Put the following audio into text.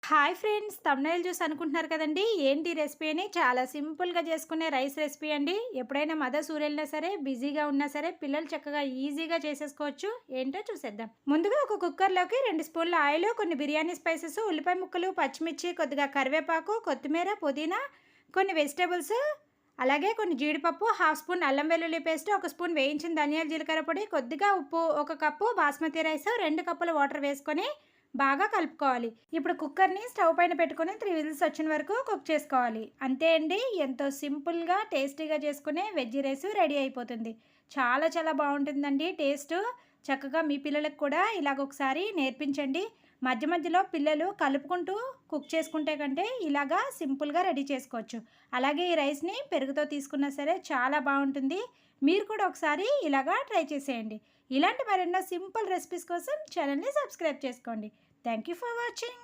Hi friends, thumbnail చూసి అనుకుంటున్నారు కదండి ఏంటి రెసిపీ అని. చాలా సింపుల్గా చేసుకునే రైస్ రెసిపీ అండి. ఎప్పుడైనా మదర్స్ ఊరు వెళ్ళినా సరే, బిజీగా ఉన్నా సరే, పిల్లలు చక్కగా ఈజీగా చేసేసుకోవచ్చు. ఏంటో చూసేద్దాం. ముందుగా ఒక కుక్కర్లోకి 2 స్పూన్ల ఆయిల్, కొన్ని బిర్యానీ స్పైసెస్, ఉల్లిపాయ ముక్కలు, పచ్చిమిర్చి, కొద్దిగా కరివేపాకు, కొత్తిమీర, పుదీనా, కొన్ని వెజిటేబుల్స్, అలాగే కొన్ని జీడిపప్పు, హాఫ్ స్పూన్ అల్లం వెల్లుల్లి పేస్ట్, ఒక స్పూన్ వేయించిన ధనియాల జీలకర్ర పొడి, కొద్దిగా ఉప్పు, ఒక కప్పు బాస్మతి రైస్, 2 కప్పుల వాటర్ వేసుకొని బాగా కలుపుకోవాలి. ఇప్పుడు కుక్కర్ని స్టవ్ పైన పెట్టుకొని 3 విజిల్స్ వచ్చిన వరకు కుక్ చేసుకోవాలి. అంతే అండి, ఎంతో సింపుల్గా టేస్టీగా చేసుకునే వెజ్ రైస్ రెడీ అయిపోతుంది. చాలా చాలా బాగుంటుందండి టేస్ట్. చక్కగా మీ పిల్లలకు కూడా ఇలాగ ఒకసారి నేర్పించండి. మధ్య మధ్యలో పిల్లలు కలుపుకుంటూ కుక్ చేసుకుంటే కంటే ఇలాగా సింపుల్గా రెడీ చేసుకోవచ్చు. అలాగే ఈ రైస్ని పెరుగుతో తీసుకున్నా సరే చాలా బాగుంటుంది. మీరు కూడా ఒకసారి ఇలాగా ట్రై చేసేయండి. ఇలాంటి మరెన్నో సింపుల్ రెసిపీస్ కోసం ఛానల్ని సబ్స్క్రైబ్ చేసుకోండి. Thank you for watching.